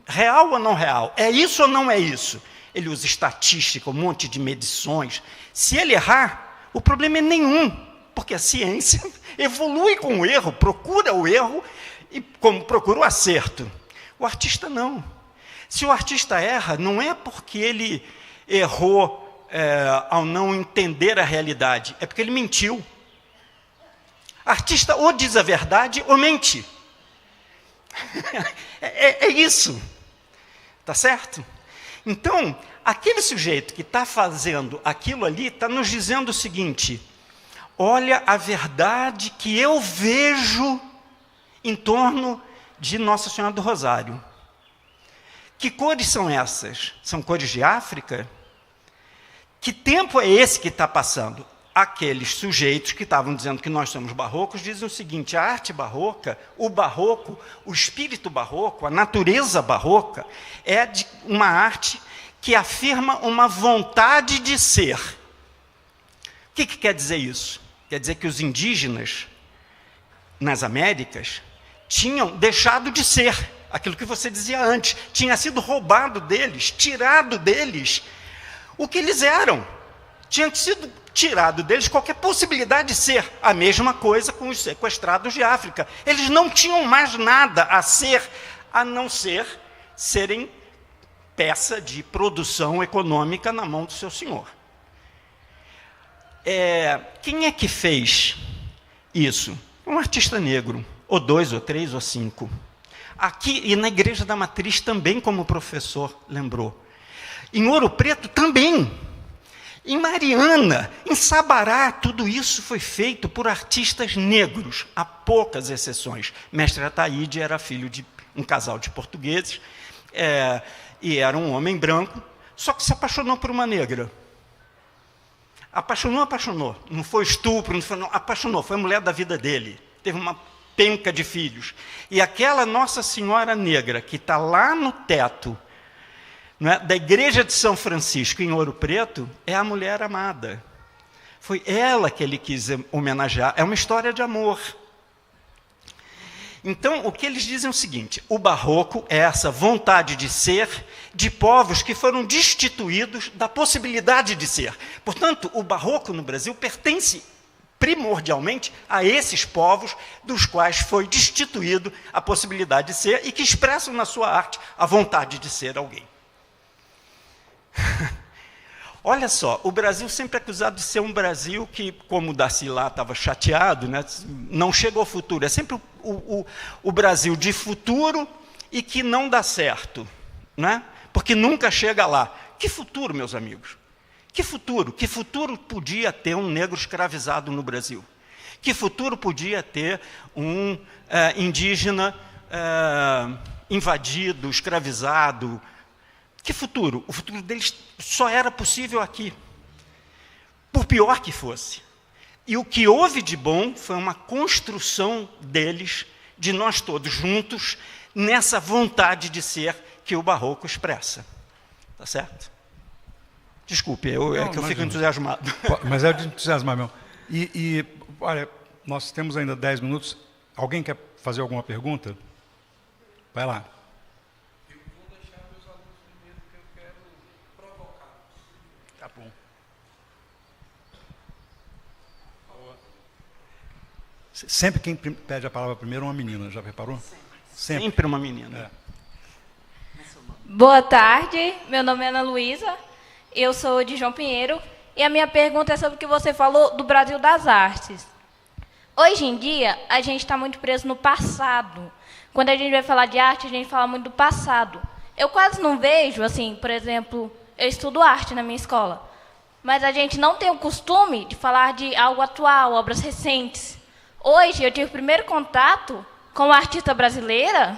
real ou não real? É isso ou não é isso? Ele usa estatística, um monte de medições. Se ele errar, o problema é nenhum, porque a ciência evolui com o erro, procura o erro, e como procura o acerto. O artista não. Se o artista erra, não é porque ele errou ao não entender a realidade, é porque ele mentiu. Artista ou diz a verdade ou mente. É isso. Tá certo? Então, aquele sujeito que está fazendo aquilo ali está nos dizendo o seguinte, olha a verdade que eu vejo em torno de Nossa Senhora do Rosário. Que cores são essas? São cores de África? Que tempo é esse que está passando? Aqueles sujeitos que estavam dizendo que nós somos barrocos dizem o seguinte, a arte barroca, o barroco, o espírito barroco, a natureza barroca, é de uma arte que afirma uma vontade de ser. O que quer dizer isso? Quer dizer que os indígenas, nas Américas, tinham deixado de ser aquilo que você dizia antes, tinha sido roubado deles, tirado deles o que eles eram. Tinha sido tirado deles qualquer possibilidade de ser a mesma coisa com os sequestrados de África. Eles não tinham mais nada a ser, a não ser serem peça de produção econômica na mão do seu senhor. Quem é que fez isso? Um artista negro, ou 2, ou 3, ou 5. Aqui, e na Igreja da Matriz também, como o professor lembrou. Em Ouro Preto também. Em Mariana, em Sabará, tudo isso foi feito por artistas negros, há poucas exceções. Mestre Ataíde era filho de um casal de portugueses, e era um homem branco, só que se apaixonou por uma negra. Apaixonou. Não foi estupro, não, apaixonou, foi a mulher da vida dele. Teve uma penca de filhos. E aquela Nossa Senhora Negra, que está lá no teto, da Igreja de São Francisco, em Ouro Preto, é a mulher amada. Foi ela que ele quis homenagear. É uma história de amor. Então, o que eles dizem é o seguinte, o barroco é essa vontade de ser de povos que foram destituídos da possibilidade de ser. Portanto, o barroco no Brasil pertence primordialmente a esses povos dos quais foi destituído a possibilidade de ser e que expressam na sua arte a vontade de ser alguém. Olha só, o Brasil sempre é acusado de ser um Brasil que, como o Darcy lá estava chateado, né, não chega ao futuro. É sempre o Brasil de futuro e que não dá certo, né? Porque nunca chega lá. Que futuro, meus amigos? Que futuro? Que futuro podia ter um negro escravizado no Brasil? Que futuro podia ter um indígena invadido, escravizado? Que futuro? O futuro deles só era possível aqui, por pior que fosse. E o que houve de bom foi uma construção deles, de nós todos juntos, nessa vontade de ser que o Barroco expressa. Tá certo? Desculpe, é que eu fico entusiasmado. Mas é de entusiasmar mesmo. Olha, nós temos ainda 10 minutos. Alguém quer fazer alguma pergunta? Vai lá. Eu vou deixar meus alunos primeiro, que eu quero provocar. Tá bom. Sempre quem pede a palavra primeiro é uma menina, já reparou? Sempre uma menina. É. Boa tarde, meu nome é Ana Luísa, eu sou de João Pinheiro, e a minha pergunta é sobre o que você falou do Brasil das Artes. Hoje em dia, a gente está muito preso no passado. Quando a gente vai falar de arte, a gente fala muito do passado. Eu quase não vejo, assim, por exemplo, eu estudo arte na minha escola, mas a gente não tem o costume de falar de algo atual, obras recentes. Hoje, eu tive o primeiro contato com uma artista brasileira,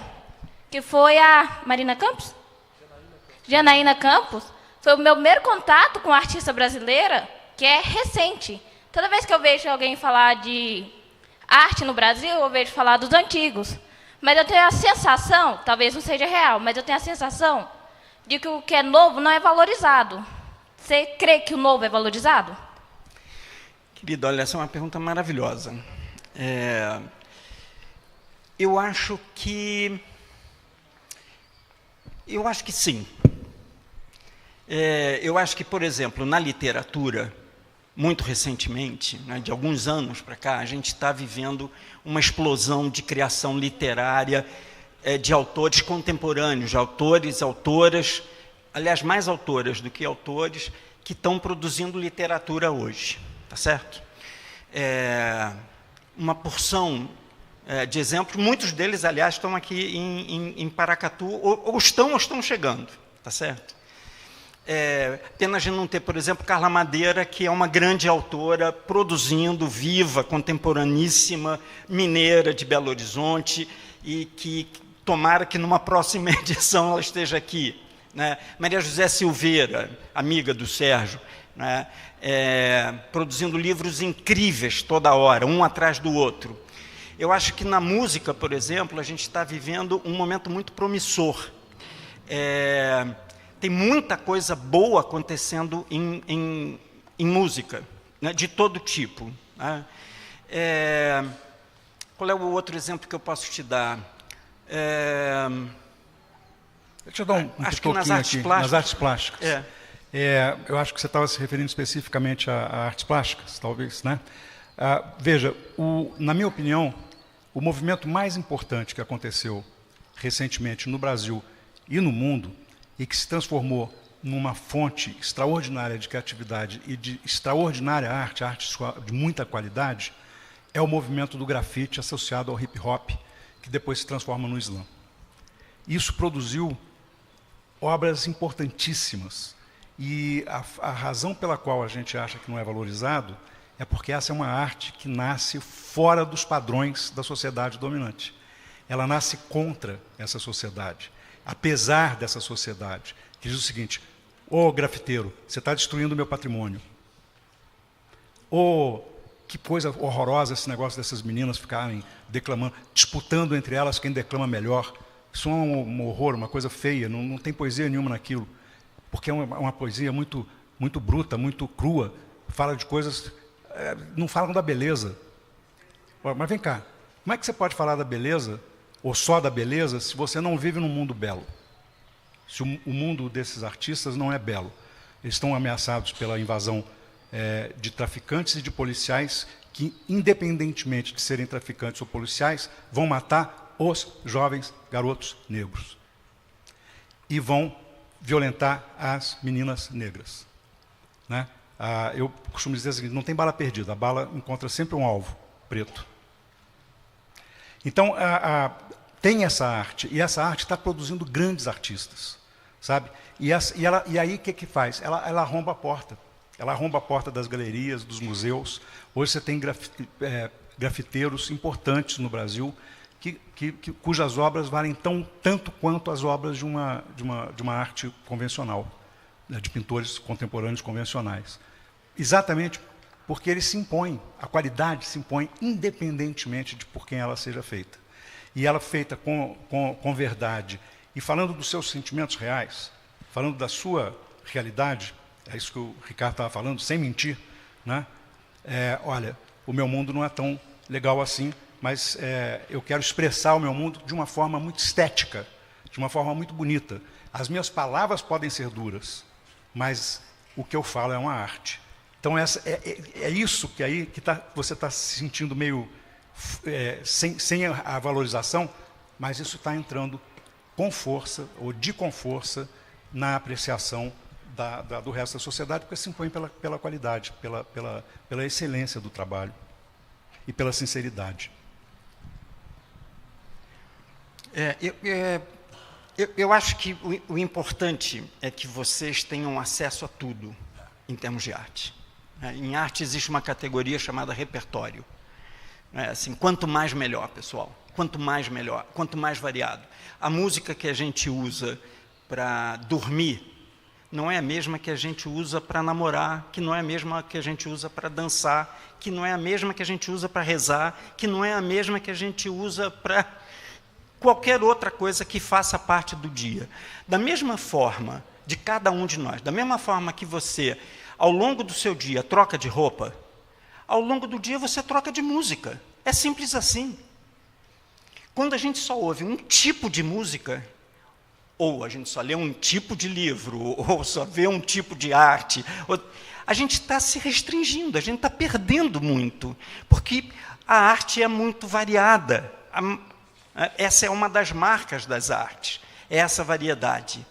que foi a Marina Campos? Janaína Campos. Foi o meu primeiro contato com uma artista brasileira, que é recente. Toda vez que eu vejo alguém falar de arte no Brasil, eu vejo falar dos antigos. Mas eu tenho a sensação, talvez não seja real, mas eu tenho a sensação de que o que é novo não é valorizado. Você crê que o novo é valorizado? Querido, olha, essa é uma pergunta maravilhosa. Eu acho que sim. Eu acho que, por exemplo, na literatura, muito recentemente, né, de alguns anos para cá, a gente está vivendo uma explosão de criação literária de autores contemporâneos, de autores, autoras, aliás, mais autoras do que autores, que estão produzindo literatura hoje, tá certo? Uma porção de exemplos, muitos deles, aliás, estão aqui em Paracatu, ou estão chegando, tá certo? Pena a gente não ter, por exemplo, Carla Madeira, que é uma grande autora, produzindo, viva, contemporaníssima, mineira de Belo Horizonte, e que tomara que numa próxima edição ela esteja aqui. Né? Maria José Silveira, amiga do Sérgio, né? Produzindo livros incríveis toda hora, um atrás do outro. Eu acho que na música, por exemplo, a gente está vivendo um momento muito promissor. Tem muita coisa boa acontecendo em música, né, de todo tipo. Né? Qual é o outro exemplo que eu posso te dar? Deixa eu dar um acho que nas artes plásticas. Eu acho que você estava se referindo especificamente a artes plásticas, talvez, né? Veja, na minha opinião, o movimento mais importante que aconteceu recentemente no Brasil e no mundo, e que se transformou numa fonte extraordinária de criatividade e de extraordinária arte de muita qualidade, é o movimento do grafite associado ao hip-hop, que depois se transforma no Islã. Isso produziu obras importantíssimas, e a razão pela qual a gente acha que não é valorizado é porque essa é uma arte que nasce fora dos padrões da sociedade dominante. Ela nasce contra essa sociedade, apesar dessa sociedade, que diz o seguinte: ô grafiteiro, você está destruindo o meu patrimônio. Ô, que coisa horrorosa esse negócio dessas meninas ficarem declamando, disputando entre elas quem declama melhor. Isso é um horror, uma coisa feia, não tem poesia nenhuma naquilo, porque é uma poesia muito, muito bruta, muito crua, fala de coisas, não falam da beleza. Mas vem cá, como é que você pode falar da beleza, ou só da beleza, se você não vive num mundo belo? Se o mundo desses artistas não é belo. Eles estão ameaçados pela invasão de traficantes e de policiais que, independentemente de serem traficantes ou policiais, vão matar os jovens garotos negros. E vão violentar as meninas negras. Né? Eu costumo dizer o seguinte: não tem bala perdida, a bala encontra sempre um alvo preto. Então, tem essa arte, e essa arte está produzindo grandes artistas. sabe? E aí o que faz? Ela arromba a porta. Ela arromba a porta das galerias, dos museus. Hoje você tem grafiteiros importantes no Brasil cujas obras valem tanto quanto as obras de uma arte convencional, né, de pintores contemporâneos convencionais. Exatamente porque eles se impõem, a qualidade se impõe independentemente de por quem ela seja feita. E ela feita com verdade e falando dos seus sentimentos reais, falando da sua realidade, é isso que o Ricardo estava falando, sem mentir, né? Olha, o meu mundo não é tão legal assim, mas eu quero expressar o meu mundo de uma forma muito estética, de uma forma muito bonita. As minhas palavras podem ser duras, mas o que eu falo é uma arte. Então, é isso que aí você está se sentindo meio sem a valorização, mas isso está entrando com força, ou com força, na apreciação do resto da sociedade, porque se impõe pela qualidade, pela excelência do trabalho e pela sinceridade. Eu acho que o importante é que vocês tenham acesso a tudo em termos de arte. Em arte existe uma categoria chamada repertório. Assim, quanto mais melhor, pessoal. Quanto mais melhor, quanto mais variado. A música que a gente usa para dormir não é a mesma que a gente usa para namorar, que não é a mesma que a gente usa para dançar, que não é a mesma que a gente usa para rezar, que não é a mesma que a gente usa para qualquer outra coisa que faça parte do dia. Da mesma forma, de cada um de nós, da mesma forma que você, ao longo do seu dia, troca de roupa, ao longo do dia você troca de música. É simples assim. Quando a gente só ouve um tipo de música, ou a gente só lê um tipo de livro, ou só vê um tipo de arte, a gente está se restringindo, a gente está perdendo muito, porque a arte é muito variada. Essa é uma das marcas das artes, é essa variedade.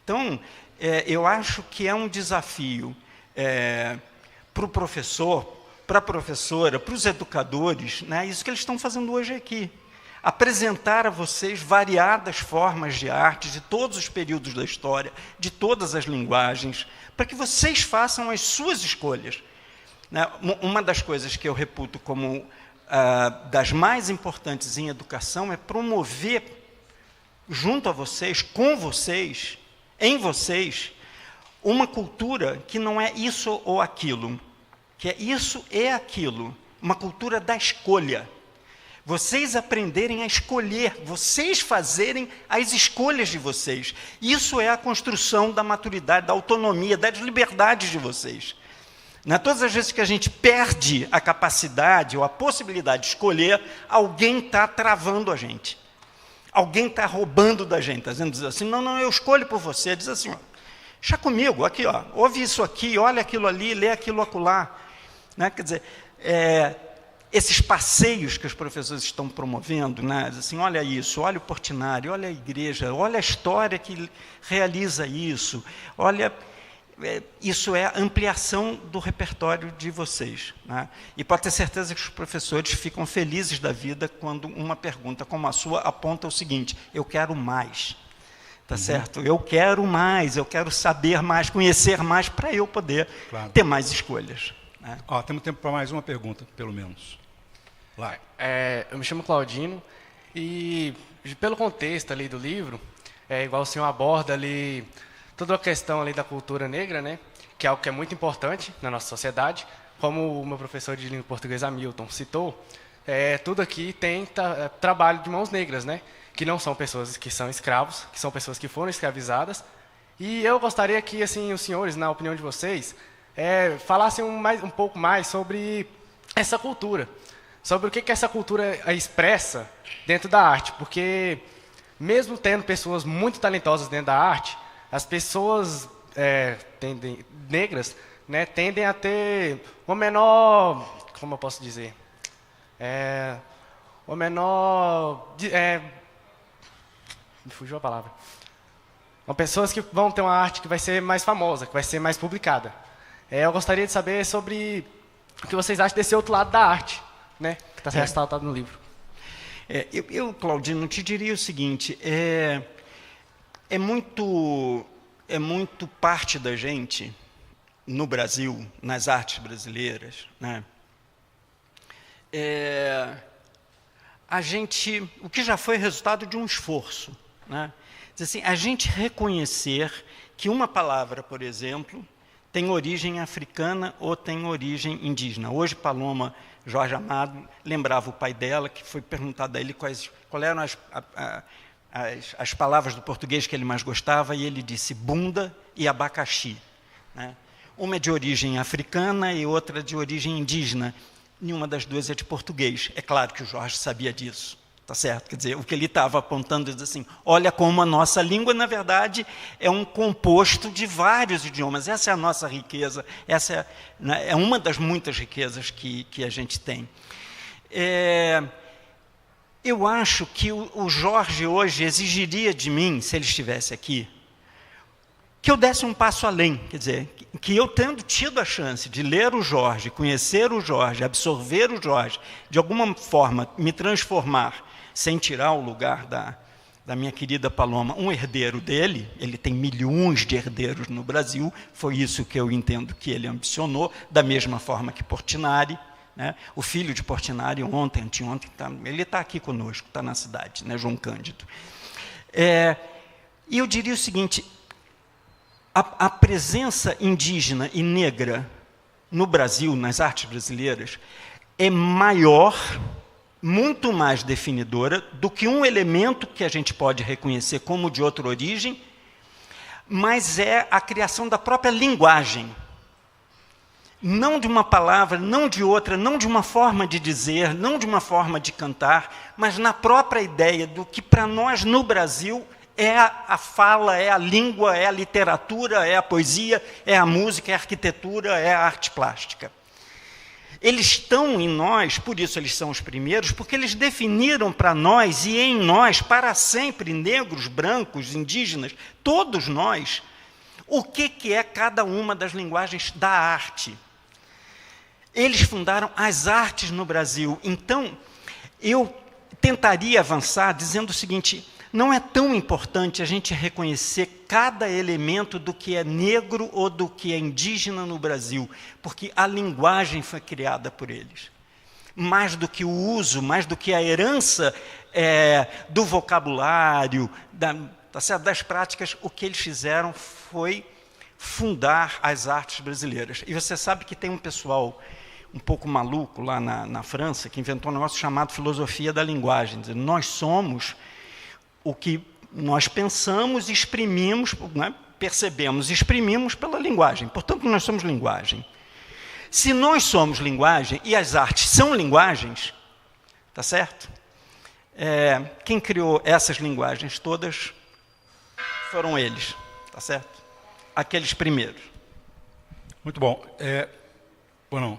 Então, eu acho que é um desafio para o professor, para a professora, para os educadores, né, isso que eles estão fazendo hoje aqui. Apresentar a vocês variadas formas de arte, de todos os períodos da história, de todas as linguagens, para que vocês façam as suas escolhas. Né? Uma das coisas que eu reputo como das mais importantes em educação é promover, junto a vocês, com vocês, em vocês, uma cultura que não é isso ou aquilo, que é isso e aquilo, uma cultura da escolha. Vocês aprenderem a escolher, vocês fazerem as escolhas de vocês. Isso é a construção da maturidade, da autonomia, das liberdades de vocês. Todas as vezes que a gente perde a capacidade ou a possibilidade de escolher, alguém está travando a gente. Alguém está roubando da gente, está dizendo assim, não, eu escolho por você. Diz assim, deixa comigo, aqui, ouve isso aqui, olha aquilo ali, lê aquilo acolá. Quer dizer, esses passeios que os professores estão promovendo, né? Assim, olha isso, olha o Portinari, olha a igreja, olha a história que realiza isso, olha... Isso é a ampliação do repertório de vocês. Né? E pode ter certeza que os professores ficam felizes da vida quando uma pergunta como a sua aponta o seguinte, eu quero mais. Tá certo? Eu quero mais, eu quero saber mais, conhecer mais, para eu poder ter mais escolhas. Né? Temos tempo para mais uma pergunta, pelo menos. Lá. Eu me chamo Claudino e, pelo contexto ali do livro, igual o senhor aborda ali toda a questão ali da cultura negra, né, que é algo que é muito importante na nossa sociedade, como o meu professor de língua portuguesa, Hamilton, citou, tudo aqui tem trabalho de mãos negras, né, que não são pessoas que são escravos, que são pessoas que foram escravizadas. E eu gostaria que, assim, os senhores, na opinião de vocês, falassem um pouco mais sobre essa cultura, sobre o que essa cultura expressa dentro da arte, porque mesmo tendo pessoas muito talentosas dentro da arte, as pessoas negras, né, tendem a ter uma menor, como eu posso dizer, uma menor, me fugiu a palavra. São pessoas que vão ter uma arte que vai ser mais famosa, que vai ser mais publicada. Eu gostaria de saber sobre o que vocês acham desse outro lado da arte, né, que está ressaltado no livro. Eu, Claudino, te diria o seguinte, é muito parte da gente, no Brasil, nas artes brasileiras, né? O que já foi resultado de um esforço, né? Diz assim, a gente reconhecer que uma palavra, por exemplo, tem origem africana ou tem origem indígena. Hoje, Paloma Jorge Amado lembrava o pai dela, que foi perguntado a ele quais eram as palavras do português que ele mais gostava, e ele disse bunda e abacaxi, né? Uma é de origem africana e outra de origem indígena. Nenhuma das duas é de português. É claro que o Jorge sabia disso, tá certo? Quer dizer, o que ele estava apontando é assim, olha como a nossa língua, na verdade, é um composto de vários idiomas. Essa é a nossa riqueza, essa é uma das muitas riquezas que a gente tem. Eu acho que o Jorge hoje exigiria de mim, se ele estivesse aqui, que eu desse um passo além, quer dizer, que eu tendo tido a chance de ler o Jorge, conhecer o Jorge, absorver o Jorge, de alguma forma me transformar, sem tirar o lugar da minha querida Paloma, um herdeiro dele, ele tem milhões de herdeiros no Brasil, foi isso que eu entendo que ele ambicionou, da mesma forma que Portinari, né? O filho de Portinari, anteontem, ele está aqui conosco, está na cidade, né? João Cândido. E eu diria o seguinte, a presença indígena e negra no Brasil, nas artes brasileiras, é maior, muito mais definidora do que um elemento que a gente pode reconhecer como de outra origem, mas é a criação da própria linguagem. Não de uma palavra, não de outra, não de uma forma de dizer, não de uma forma de cantar, mas na própria ideia do que para nós no Brasil é a fala, é a língua, é a literatura, é a poesia, é a música, é a arquitetura, é a arte plástica. Eles estão em nós, por isso eles são os primeiros, porque eles definiram para nós e em nós, para sempre, negros, brancos, indígenas, todos nós, o que é cada uma das linguagens da arte. Eles fundaram as artes no Brasil. Então, eu tentaria avançar dizendo o seguinte, não é tão importante a gente reconhecer cada elemento do que é negro ou do que é indígena no Brasil, porque a linguagem foi criada por eles. Mais do que o uso, mais do que a herança do vocabulário, das práticas, o que eles fizeram foi fundar as artes brasileiras. E você sabe que tem um pessoal um pouco maluco lá na França, que inventou um negócio chamado filosofia da linguagem. Dizer, nós somos o que nós pensamos e exprimimos, né, percebemos e exprimimos pela linguagem. Portanto, nós somos linguagem. Se nós somos linguagem, e as artes são linguagens, tá certo? Quem criou essas linguagens todas foram eles, tá certo? Aqueles primeiros. Muito bom. Bueno.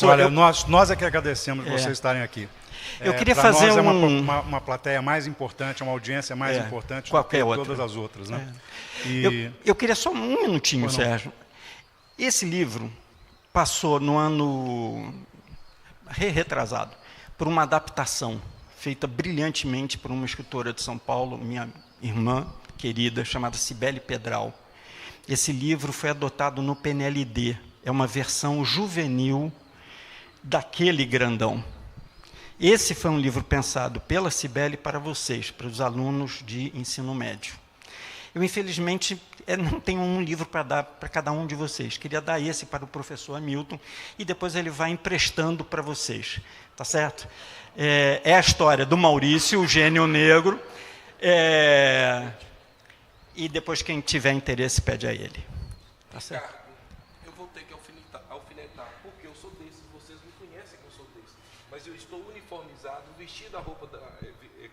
Olha, nós é que agradecemos vocês estarem aqui. Eu queria fazer nós uma plateia mais importante, uma audiência mais importante do que todas as outras. Né? Eu queria só um minutinho, Sérgio. Esse livro passou no ano retrasado por uma adaptação feita brilhantemente por uma escritora de São Paulo, minha irmã querida, chamada Cibele Pedral. Esse livro foi adotado no PNLD, é uma versão juvenil daquele grandão. Esse foi um livro pensado pela Cibele para vocês, para os alunos de ensino médio. Eu, infelizmente, não tenho um livro para dar para cada um de vocês. Queria dar esse para o professor Hamilton e depois ele vai emprestando para vocês. Tá certo? É a história do Maurício, o gênio negro. E depois, quem tiver interesse, pede a ele. Tá certo? Eu vou ter que alfinetar, porque eu sou desses, vocês me conhecem que eu sou desses. Mas eu estou uniformizado, vestido a roupa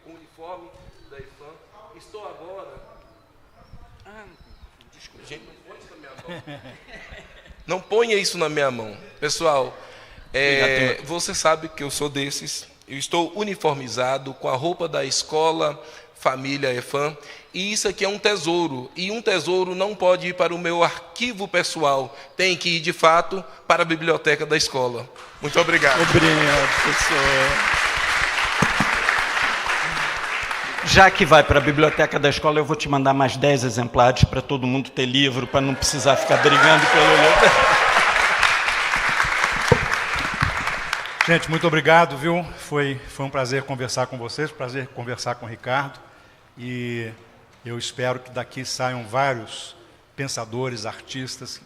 com o uniforme da IFAM. Estou agora... desculpa, gente, não põe isso na minha mão. Não ponha isso na minha mão. Pessoal, você sabe que eu sou desses. Eu estou uniformizado com a roupa da escola Família EFAM, e isso aqui é um tesouro, e um tesouro não pode ir para o meu arquivo pessoal, tem que ir, de fato, para a biblioteca da escola. Muito obrigado. Obrigado, professor. Já que vai para a biblioteca da escola, eu vou te mandar mais 10 exemplares para todo mundo ter livro, para não precisar ficar brigando pelo livro. Gente, muito obrigado, viu? Foi um prazer conversar com vocês, prazer conversar com o Ricardo. E eu espero que daqui saiam vários pensadores, artistas.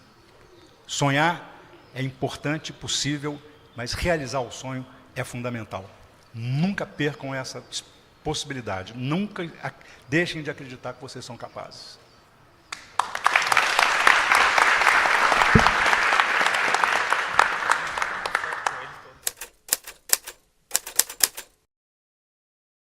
Sonhar é importante, possível, mas realizar o sonho é fundamental. Nunca percam essa possibilidade. Nunca deixem de acreditar que vocês são capazes.